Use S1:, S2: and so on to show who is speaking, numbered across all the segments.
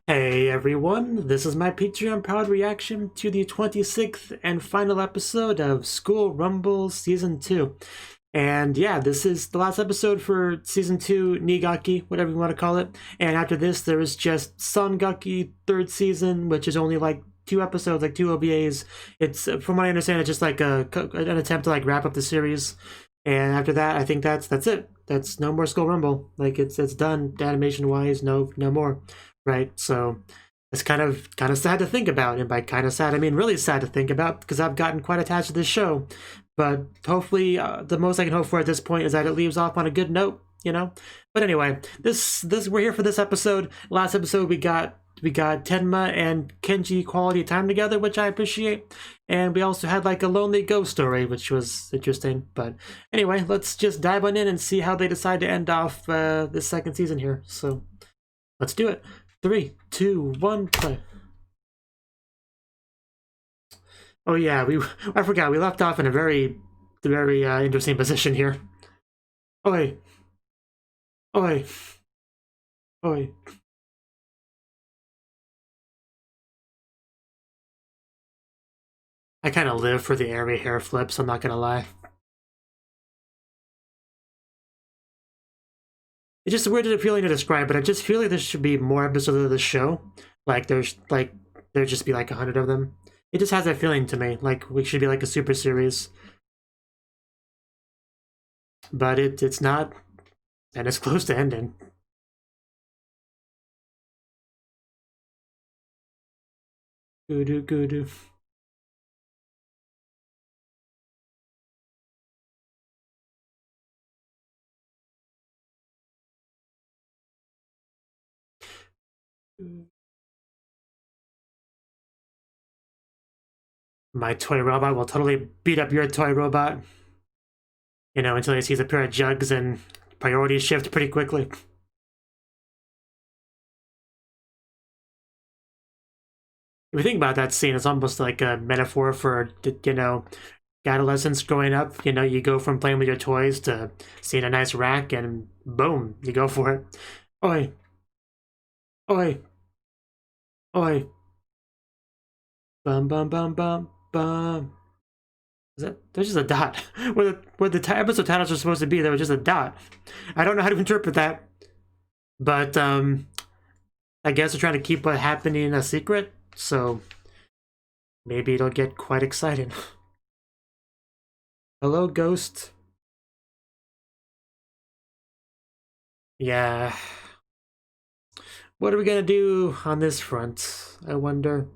S1: Hey everyone, this is my Patreon proud reaction to the 26th and final episode of School Rumble Season 2. And yeah, this is the last episode for Season 2 Nigaki, whatever you want to call it. And after this, there is just Songaki 3rd season, which is only like 2 episodes, like 2 OVAs. It's, from what I understand, it's just like an attempt to like wrap up the series. And after that, I think that's it. That's no more School Rumble. Like it's done animation wise, no more. Right, so it's kind of sad to think about, and by kind of sad I mean really sad to think about, because I've gotten quite attached to this show. But hopefully, the most I can hope for at this point is that it leaves off on a good note, you know. But anyway, this we're here for this episode. Last episode we got Tenma and Kenji quality time together, which I appreciate, and we also had like a lonely ghost story, which was interesting. But anyway, let's just dive on in and see how they decide to end off this second season here. So let's do it. 3, 2, 1, play. Oh yeah, I forgot we left off in a very interesting position here. Oi, oi, oi. I kind of live for the airy hair flips, I'm not gonna lie. It's just a weird feeling to describe, but I just feel like there should be more episodes of the show. Like there just be like 100 of them. It just has that feeling to me, like we should be like a super series. But it's not, and it's close to ending. Goo-doo. My toy robot will totally beat up your toy robot. You know, until he sees a pair of jugs and priorities shift pretty quickly. If you think about that scene, it's almost like a metaphor for, you know, adolescence growing up. You know, you go from playing with your toys to seeing a nice rack and boom, you go for it. Oi. Oi. Oi. Bum bum bum bum bum. There's just a dot. Where the episode titles are supposed to be, there was just a dot. I don't know how to interpret that. But, I guess they're trying to keep what happening a secret, so maybe it'll get quite exciting. Hello, Ghost. Yeah. What are we gonna do on this front, I wonder?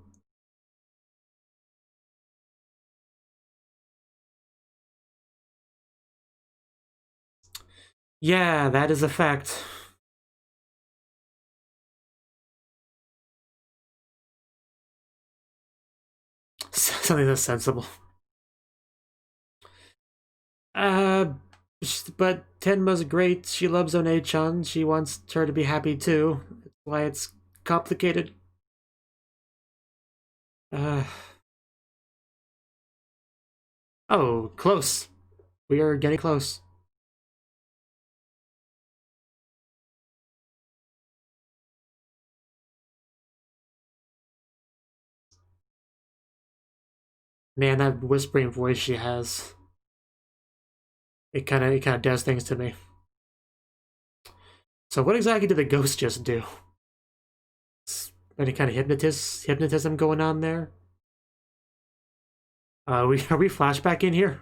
S1: Yeah, that is a fact. Something that's sensible. But Tenma's great. She loves One-chan. She wants her to be happy too. That's why it's complicated. Oh, close. We are getting close. Man, that whispering voice she has. It kind of does things to me. So what exactly did the ghost just do? Any kind of hypnotism going on there? Are we flashback in here?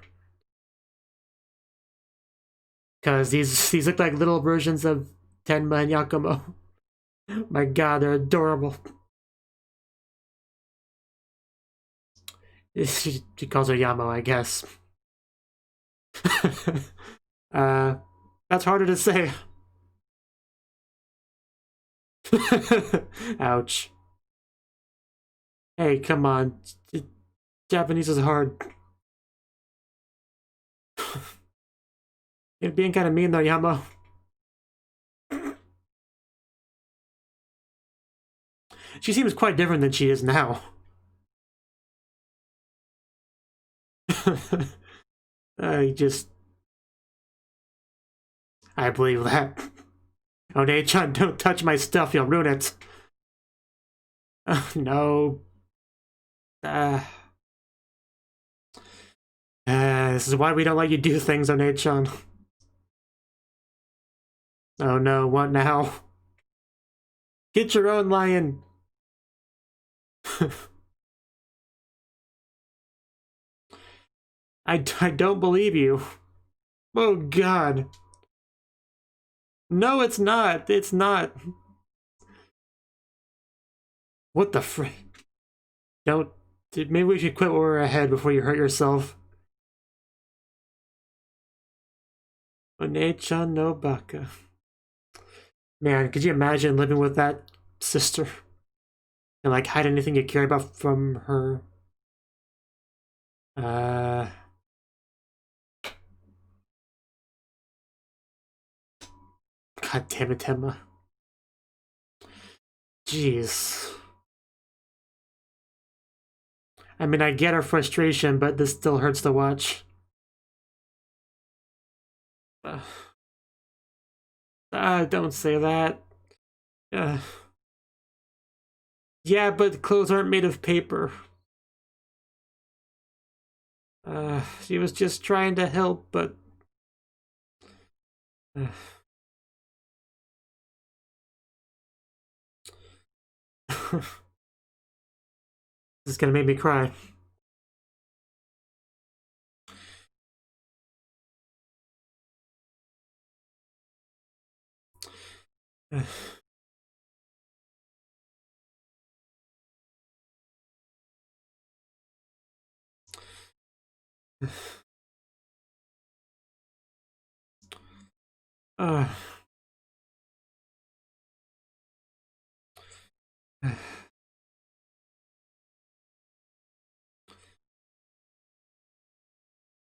S1: Because these look like little versions of Tenma and Yakumo. My god, they're adorable. She calls her Yamo, I guess. That's harder to say. Ouch. Hey, come on. Japanese is hard. You're being kind of mean though, Yamo. She seems quite different than she is now. I believe that. One-chan, don't touch my stuff, you'll ruin it. No. This is why we don't let you do things on Chan. Oh no, what now? Get your own lion! I don't believe you. Oh god. No, it's not. It's not. What the frick? Don't. Maybe we should quit while we're ahead before you hurt yourself. One-chan no baka. Man, could you imagine living with that sister? And like hide anything you care about from her? God damn it, Emma. Jeez. I mean, I get our frustration, but this still hurts to watch. Don't say that. Yeah, but clothes aren't made of paper. She was just trying to help, but... This is gonna make me cry.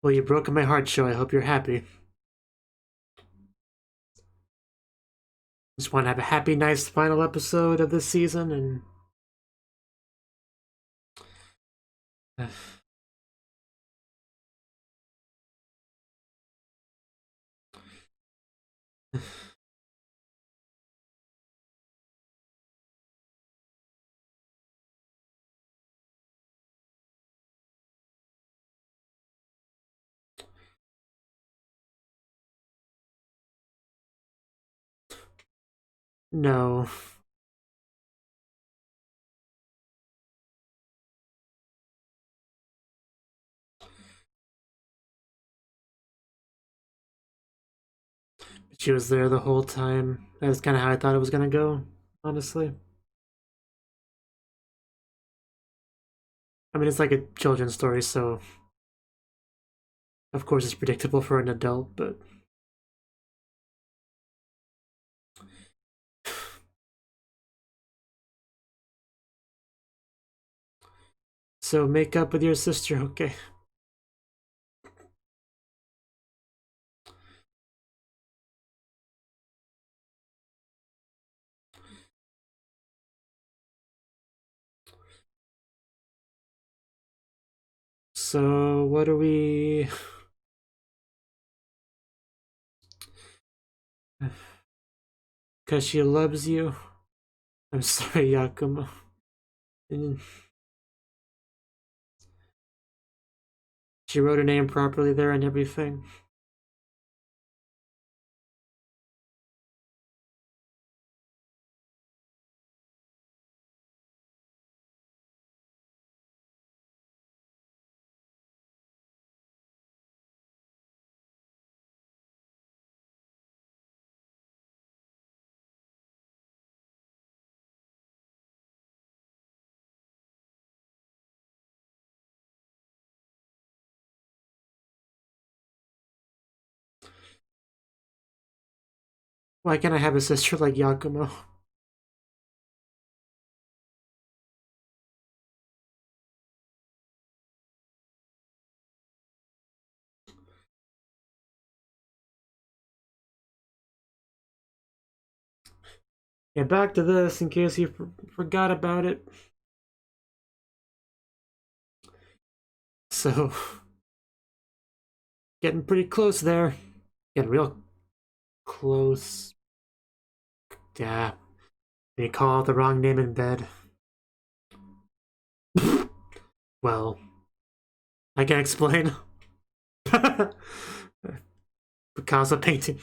S1: Well, you broke my heart, Show. I hope you're happy. Just want to have a happy, nice final episode of this season, and... No. She was there the whole time. That's kind of how I thought it was gonna go, honestly. I mean, it's like a children's story, so... Of course it's predictable for an adult, but... So make up with your sister, okay? So what do we... Because she loves you. I'm sorry, Yakumo. She wrote her name properly there and everything. Why can't I have a sister like Yakumo? Yeah, back to this in case you forgot about it. So, getting pretty close there. Getting real close. Yeah, they call out the wrong name in bed. Well, I can explain. Picasso painting.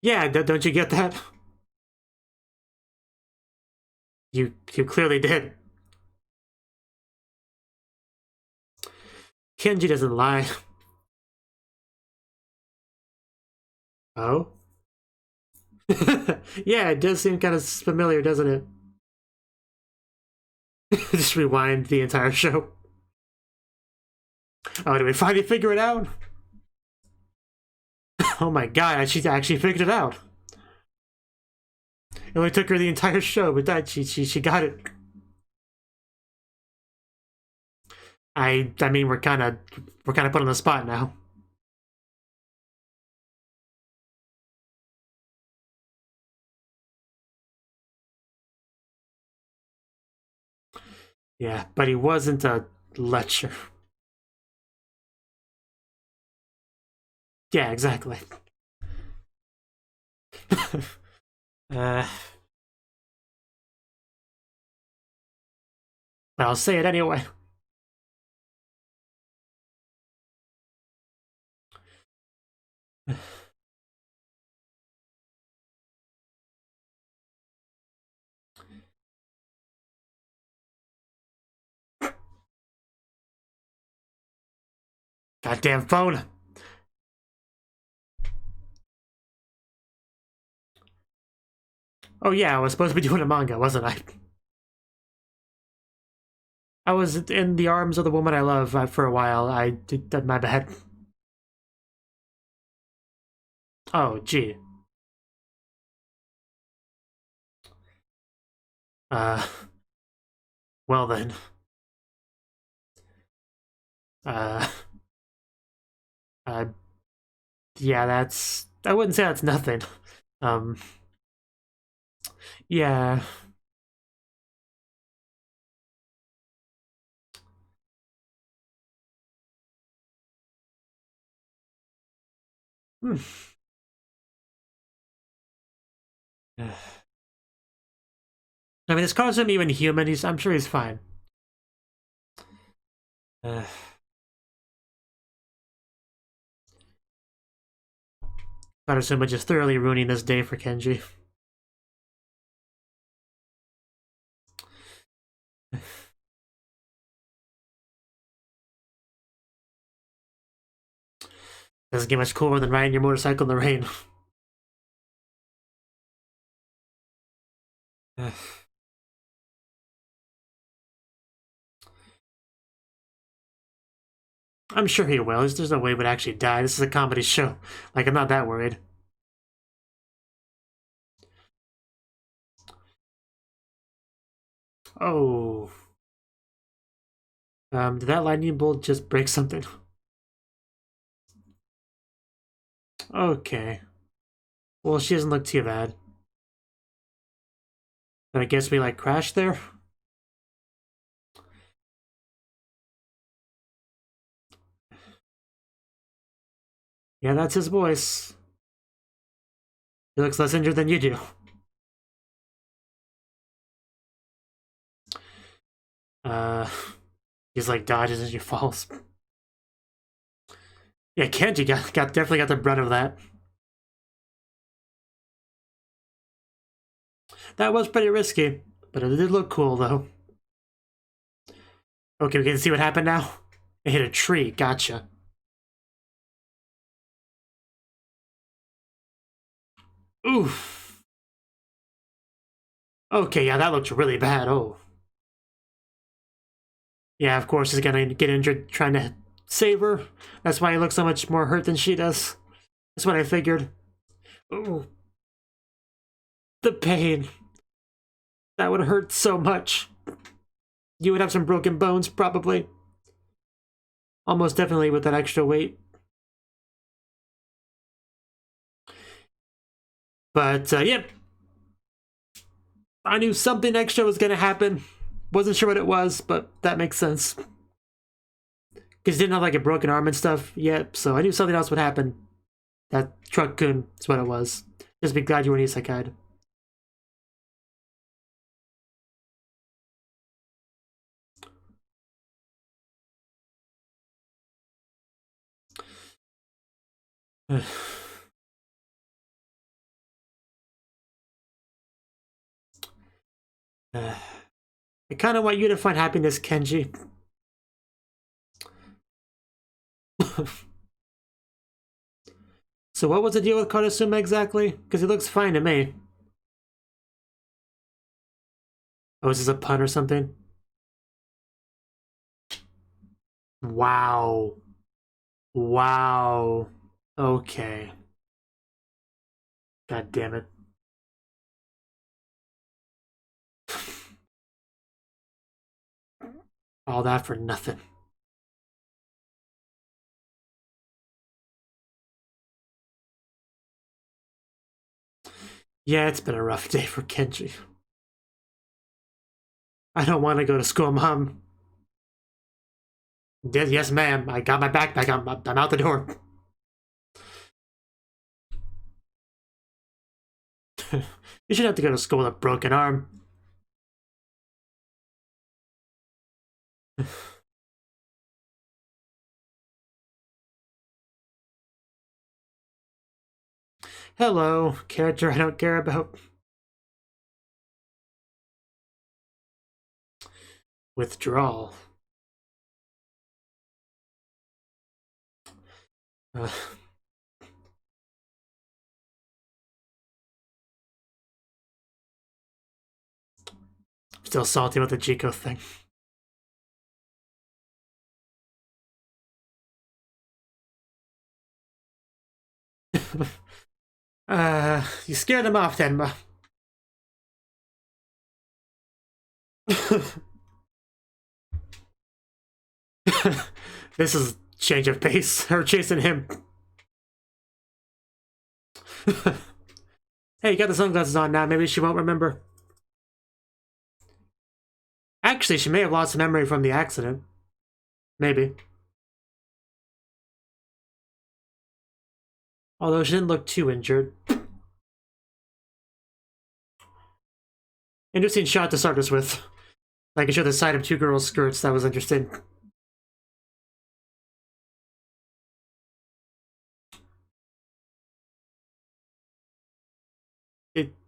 S1: Yeah, don't you get that? You clearly did. Kenji doesn't lie. Oh? Yeah, it does seem kind of familiar, doesn't it? Just rewind the entire show. Oh, did we finally figure it out? Oh my god, she actually figured it out. It only took her the entire show, but that she got it. I mean, we're kind of put on the spot now. Yeah, but he wasn't a lecher. Yeah, exactly. But I'll say it anyway. Goddamn phone. Oh yeah, I was supposed to be doing a manga, wasn't I? I was in the arms of the woman I love for a while. I did my bad. Oh, gee. Uh, well then. Uh, uh, yeah, that's... I wouldn't say that's nothing. Um, yeah. Hmm. I mean, this calls him even human. I'm sure he's fine. Karasuma just thoroughly ruining this day for Kenji. Doesn't get much cooler than riding your motorcycle in the rain. I'm sure he will. There's no way he would actually die. This is a comedy show. Like, I'm not that worried. Oh. Did that lightning bolt just break something? Okay. Well, she doesn't look too bad. But I guess we, like, crashed there? Yeah, that's his voice. He looks less injured than you do. He's like dodges as he falls. Yeah, Kenji definitely got the brunt of that. That was pretty risky, but it did look cool though. Okay, we can see what happened now. It hit a tree, gotcha. Oof. Okay, yeah, that looked really bad. Oh. Yeah, of course he's gonna get injured trying to save her. That's why he looks so much more hurt than she does. That's what I figured. Ooh. The pain. That would hurt so much. You would have some broken bones, probably. Almost definitely with that extra weight. But, yep. I knew something extra was gonna happen. Wasn't sure what it was, but that makes sense. Because he didn't have like a broken arm and stuff yet, so I knew something else would happen. That truck-kun is what it was. Just be glad you were an isekai. I kind of want you to find happiness, Kenji. So what was the deal with Karasume exactly? Because he looks fine to me. Oh, is this a pun or something? Wow. Wow. Okay. God damn it. All that for nothing. Yeah, it's been a rough day for Kenji. I don't want to go to school, Mom. Yes, ma'am. I got my backpack. I'm out the door. You should have to go to school with a broken arm. Hello, character I don't care about. Withdrawal. Still salty with the Chico thing. You scared him off, Tenma. This is change of pace. Her chasing him. Hey, you got the sunglasses on now. Maybe she won't remember. Actually, she may have lost memory from the accident. Maybe. Although she didn't look too injured. Interesting shot to start us with. Like it showed the side of two girls' skirts. That was interesting.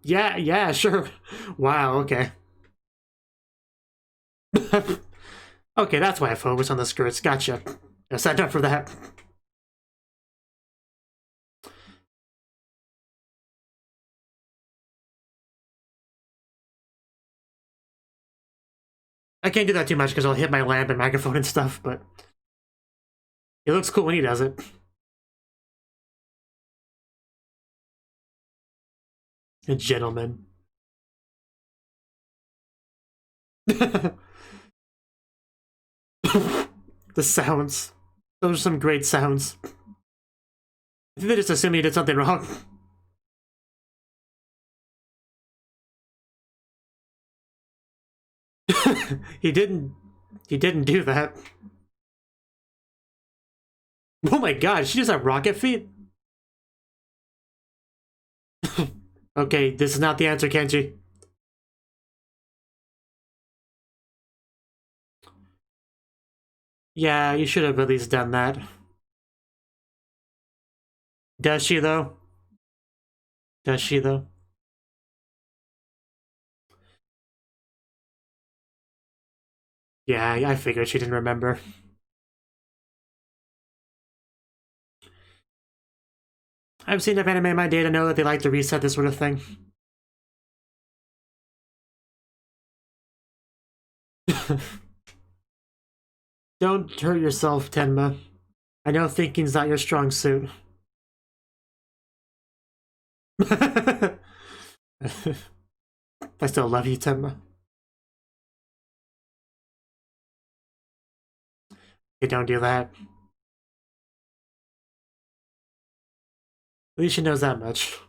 S1: Yeah, sure. Wow, okay. Okay, that's why I focused on the skirts. Gotcha. I signed up for that. I can't do that too much because I'll hit my lamp and microphone and stuff, but it looks cool when he does it. A gentleman. The sounds. Those are some great sounds. I think they just assume he did something wrong. He didn't do that. Oh my god, she just have rocket feet? Okay, this is not the answer, Kenji. Yeah, you should have at least done that. Does she, though? Does she, though? Yeah, I figured she didn't remember. I've seen enough anime in my day to know that they like to reset this sort of thing. Don't hurt yourself, Tenma. I know thinking's not your strong suit. I still love you, Tenma. You don't do that. At least she knows that much.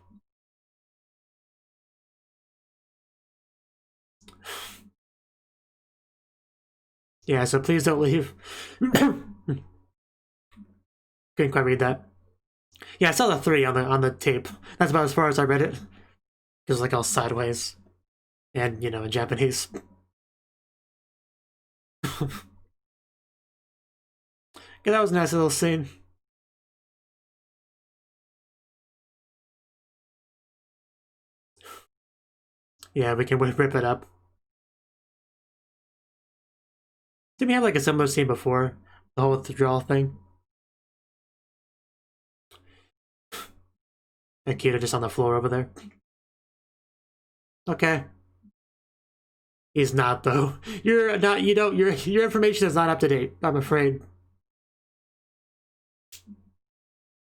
S1: Yeah, so please don't leave. Couldn't quite read that. Yeah, I saw the 3 on the tape. That's about as far as I read it. It was like all sideways. And, you know, in Japanese. Yeah, that was a nice little scene. Yeah, we can rip it up. Didn't we have like a similar scene before? The whole withdrawal thing? Akita just on the floor over there. Okay. He's not though. You're not. You don't. Your information is not up to date. I'm afraid.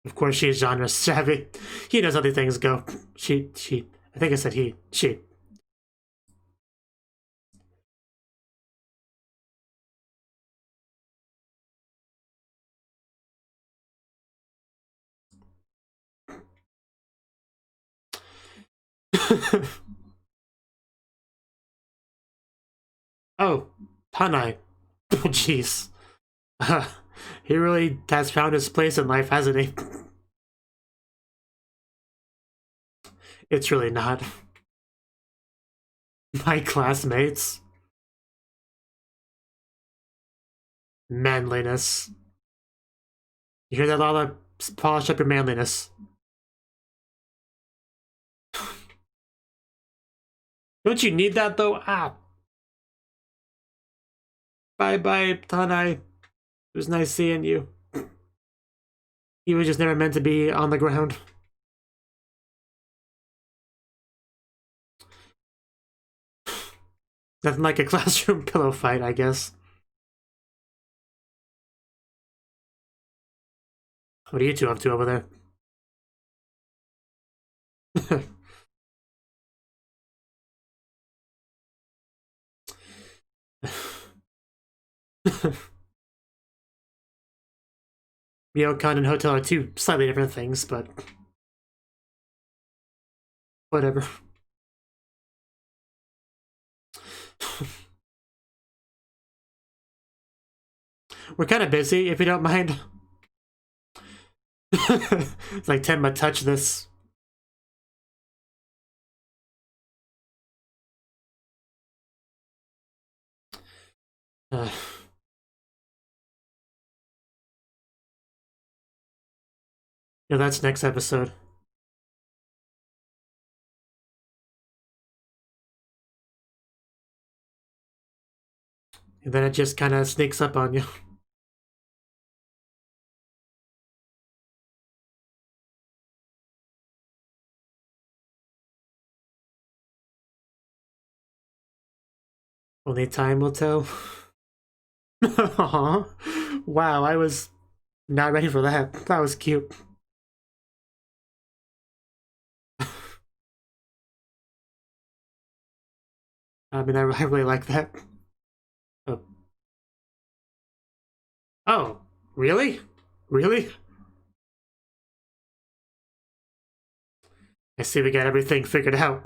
S1: Of course, she's genre savvy. He knows how these things go. She. I think I said he. She. Oh, Hanai. Oh, jeez. He really has found his place in life, hasn't he? It's really not. My classmates. Manliness. You hear that, Lala? Polish up your manliness. Don't you need that, though? Ah. Bye-bye, Tanai. It was nice seeing you. You were just never meant to be on the ground. Nothing like a classroom pillow fight, I guess. What are you two up to over there? Ryokan and hotel are two slightly different things, but whatever. We're kind of busy, if you don't mind. It's like Tenma, touch this. Yeah, that's next episode. And then it just kind of sneaks up on you. Only time will tell. Wow, I was not ready for that. That was cute. I mean, I really like that. Oh, really? Really? I see we got everything figured out.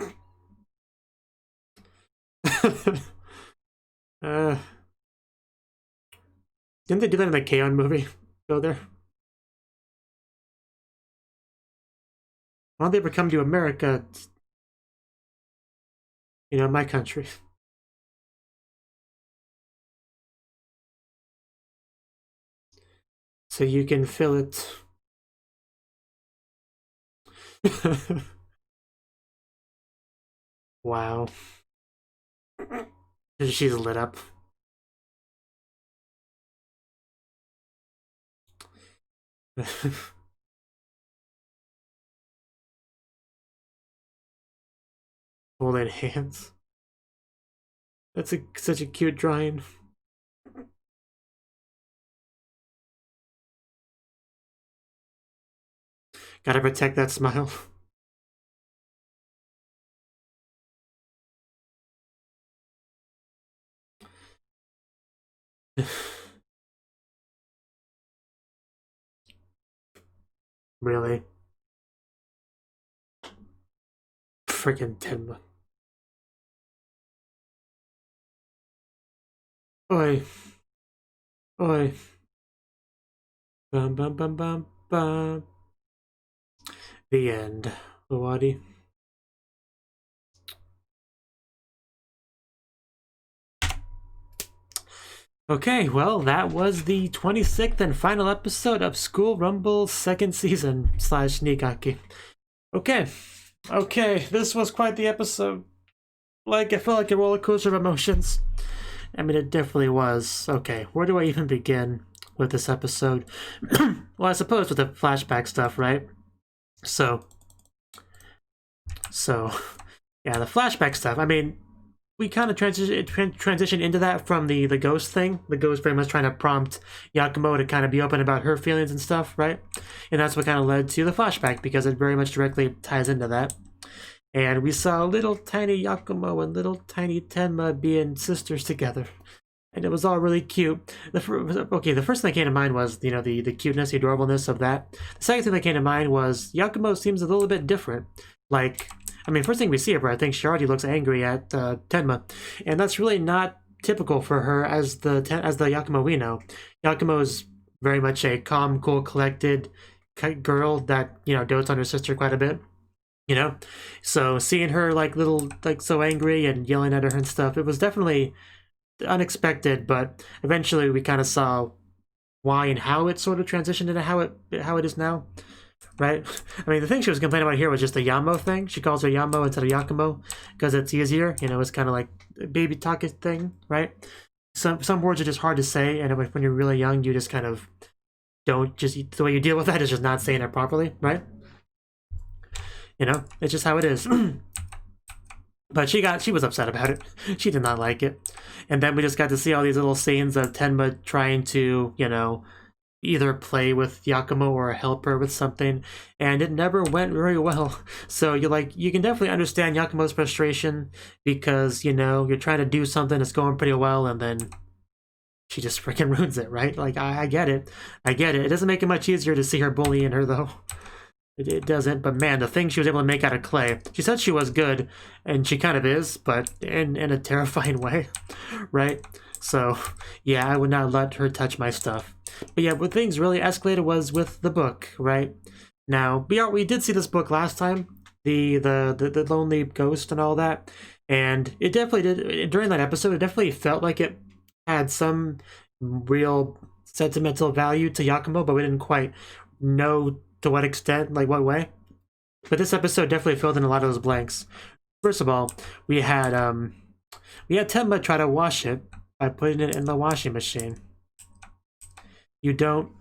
S1: Didn't they do that in the K-On movie? Go there? Why don't they ever come to America? You know, my country. So you can fill it. Wow. She's lit up. Holding hands. That's such a cute drawing. Gotta protect that smile. Really? Freaking Tenma. Oi. Oi. Bum bum bum bum bum. The end. Owadi. Okay, well, that was the 26th and final episode of School Rumble's second season / Nigaki. Okay, this was quite the episode. Like, it felt like a roller coaster of emotions. I mean, it definitely was. Okay, where do I even begin with this episode? Well, I suppose with the flashback stuff, right? So, yeah, the flashback stuff. I mean, we kind of transitioned into that from the ghost thing. The ghost very much trying to prompt Yakumo to kind of be open about her feelings and stuff, right? And that's what kind of led to the flashback, because it very much directly ties into that. And we saw little tiny Yakumo and little tiny Tenma being sisters together. And it was all really cute. The first thing that came to mind was, you know, the cuteness, the adorableness of that. The second thing that came to mind was Yakumo seems a little bit different. Like, I mean, first thing we see of her, I think she already looks angry at Tenma. And that's really not typical for her as the Yakumo we know. Yakumo is very much a calm, cool, collected girl that, you know, dotes on her sister quite a bit. You know, so seeing her like so angry and yelling at her and stuff, it was definitely unexpected. But eventually, we kind of saw why and how it sort of transitioned into how it is now, right? I mean, the thing she was complaining about here was just the Yamo thing. She calls her Yamo instead of Yakumo because it's easier. You know, it's kind of like a baby talk thing, right? Some words are just hard to say, and when you're really young, you just kind of don't the way you deal with that is just not saying it properly, right? You know, it's just how it is. But she was upset about it. She did not like it. And then we just got to see all these little scenes of Tenma trying to, you know, either play with Yakumo or help her with something. And it never went very well. So you can definitely understand Yakumo's frustration because, you know, you're trying to do something that's going pretty well and then she just freaking ruins it, right? Like, I get it. I get it. It doesn't make it much easier to see her bullying her, though. It doesn't, but man, the thing she was able to make out of clay. She said she was good, and she kind of is, but in a terrifying way, right? So, yeah, I would not let her touch my stuff. But yeah, what things really escalated was with the book, right? Now, we did see this book last time, the Lonely Ghost and all that, and it definitely did, during that episode, it definitely felt like it had some real sentimental value to Yakumo, but we didn't quite know to what extent, like what way. But this episode definitely filled in a lot of those blanks. First of all, we had Tenma try to wash it by putting it in the washing machine. You don't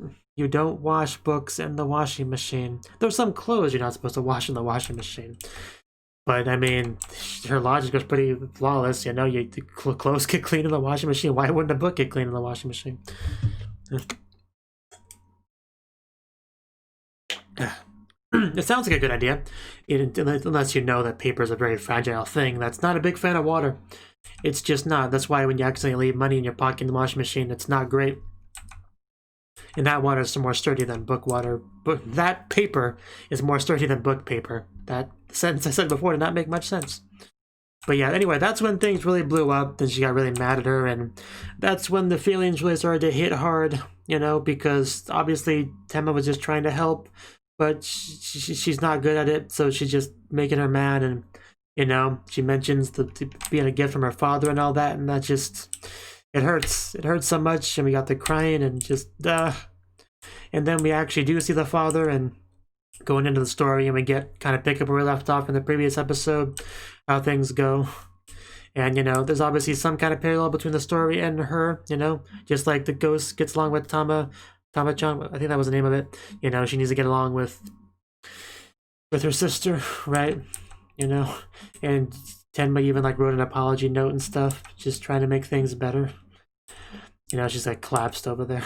S1: wash books in the washing machine. There's some clothes you're not supposed to wash in the washing machine. But I mean, her logic was pretty flawless. You know, clothes get cleaned in the washing machine. Why wouldn't a book get cleaned in the washing machine? It sounds like a good idea, unless you know that paper is a very fragile thing. That's not a big fan of water. It's just not. That's why when you accidentally leave money in your pocket in the washing machine, it's not great. And that water is more sturdy than book water. But that paper is more sturdy than book paper. That sentence I said before did not make much sense. But yeah, anyway, that's when things really blew up. Then she got really mad at her, and that's when the feelings really started to hit hard, you know, because obviously Tenma was just trying to help. But she's not good at it, so she's just making her mad, and, you know, she mentions being a gift from her father and all that, and that just, it hurts. It hurts so much, and we got the crying, and just, And then we actually do see the father, and going into the story, and we kind of pick up where we left off in the previous episode, how things go. And, you know, there's obviously some kind of parallel between the story and her, you know, just like the ghost gets along with Tama-chan, I think that was the name of it. You know, she needs to get along with her sister, right? You know, and Tenma even like wrote an apology note and stuff, just trying to make things better. You know, she's like collapsed over there.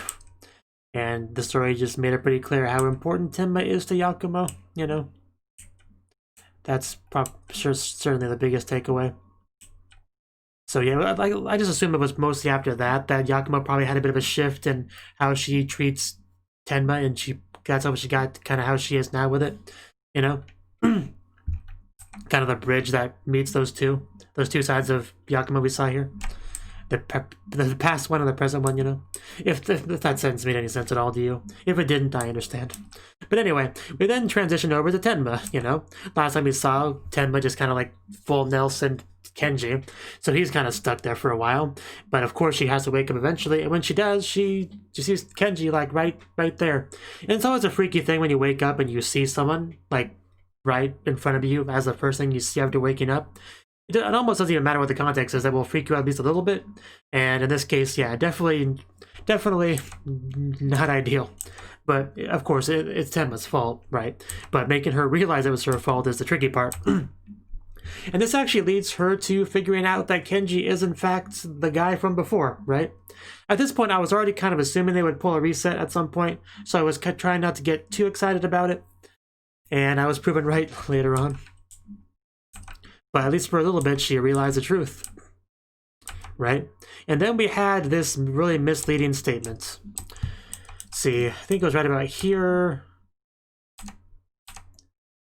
S1: And the story just made it pretty clear how important Tenma is to Yakumo, you know. That's certainly the biggest takeaway. So yeah, I just assume it was mostly after that Yakumo probably had a bit of a shift in how she treats Tenma, and that's how she got kind of how she is now with it, you know? Kind of the bridge that meets those two sides of Yakumo we saw here. The past one and the present one, you know? If that sentence made any sense at all to you. If it didn't, I understand. But anyway, we then transitioned over to Tenma, you know? Last time we saw Tenma just kind of like full Nelson Kenji, so he's kind of stuck there for a while, but of course she has to wake up eventually, and when she does, she just sees Kenji like right there. And it's always a freaky thing when you wake up and you see someone like right in front of you as the first thing you see after waking up. it almost doesn't even matter what the context is. That will freak you out at least a little bit. And in this case, yeah, definitely not ideal. But of course, it's Tenma's fault, right? But making her realize it was her fault is the tricky part. And this actually leads her to figuring out that Kenji is in fact the guy from before, right? At this point, I was already kind of assuming they would pull a reset at some point, so I was trying not to get too excited about it. And I was proven right later on. But at least for a little bit, she realized the truth, right? And then we had this really misleading statement. See, I think it was right about here.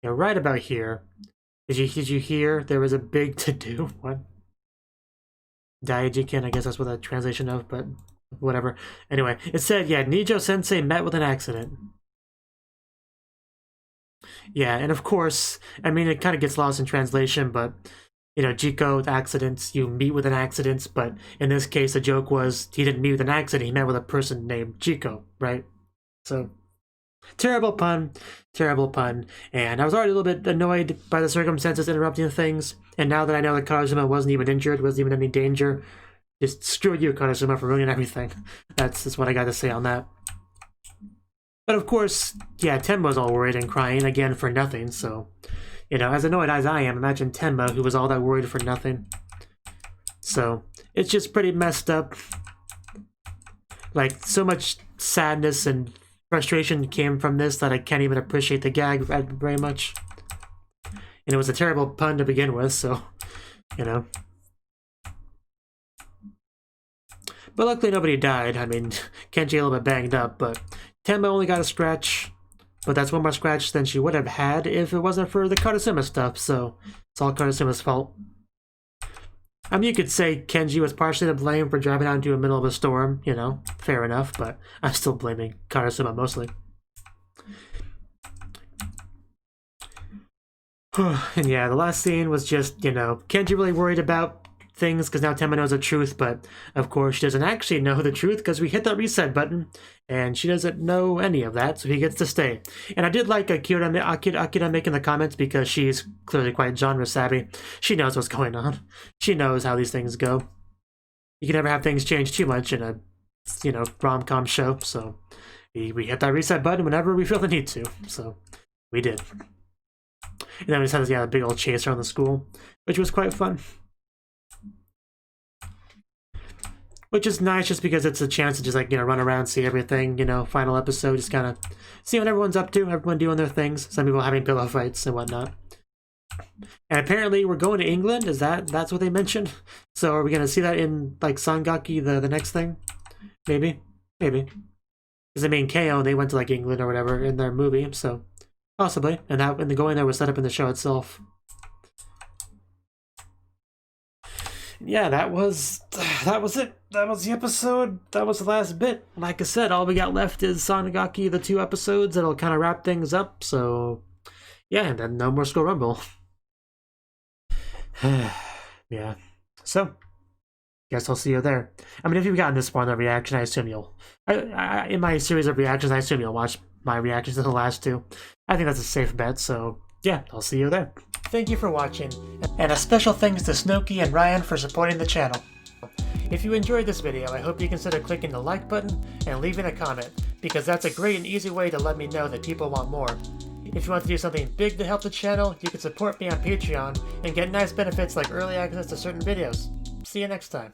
S1: Yeah, right about here. Did you hear there was a big to-do? What? Daijiken, I guess that's what the translation of, but whatever. Anyway, it said, yeah, Nijo-sensei met with an accident. Yeah, and of course, I mean, it kind of gets lost in translation, but, you know, Jiko, accidents, you meet with an accident, but in this case, the joke was he didn't meet with an accident, he met with a person named Jiko, right? So, terrible pun, and I was already a little bit annoyed by the circumstances interrupting things, and now that I know that Karasuma wasn't even injured, wasn't even in any danger, just screw you, Karasuma, for ruining everything. That's what I got to say on that. But of course, yeah, Tenma's all worried and crying again for nothing, so, you know, as annoyed as I am, imagine Tenma, who was all that worried for nothing. So, it's just pretty messed up. Like, so much sadness and frustration came from this that I can't even appreciate the gag very much. And it was a terrible pun to begin with, so, you know. But luckily nobody died. I mean, Kenji a little bit banged up, but Tenma only got a scratch. But that's one more scratch than she would have had if it wasn't for the Karasuma stuff, so it's all Karasuma's fault. I mean, you could say Kenji was partially to blame for driving out into the middle of a storm, you know, fair enough, but I'm still blaming Karasuma mostly. And yeah, the last scene was just, you know, Kenji really worried about things because now Tenma knows the truth, but of course she doesn't actually know the truth because we hit that reset button and she doesn't know any of that, so he gets to stay. And I did like Akira making the comments because she's clearly quite genre savvy. She knows what's going on. She knows how these things go. You can never have things change too much in a, you know, rom-com show, so we hit that reset button whenever we feel the need to, so we did. And then we just had this, a big old chase around the school, which was quite fun. Which is nice just because it's a chance to just, like, you know, run around, see everything, you know, final episode, just kind of see what everyone's up to, everyone doing their things, some people having pillow fights and whatnot. And apparently we're going to England, that's what they mentioned? So are we going to see that in, like, Sangaki, the next thing? Maybe? Maybe. Because, I mean, KO, they went to, like, England or whatever in their movie, so possibly. And the going there was set up in the show itself. Yeah, that was it. That was the episode. That was the last bit. Like I said, all we got left is Sanagaki, the 2 episodes that'll kind of wrap things up. So, yeah, and then no more School Rumble. Yeah. So, guess I'll see you there. I mean, if you've gotten this far in the reaction, I assume you'll... in my series of reactions, I assume you'll watch my reactions to the last 2. I think that's a safe bet, so yeah, I'll see you there. Thank you for watching, and a special thanks to Cnouki and Ryan for supporting the channel. If you enjoyed this video, I hope you consider clicking the like button and leaving a comment, because that's a great and easy way to let me know that people want more. If you want to do something big to help the channel, you can support me on Patreon and get nice benefits like early access to certain videos. See you next time.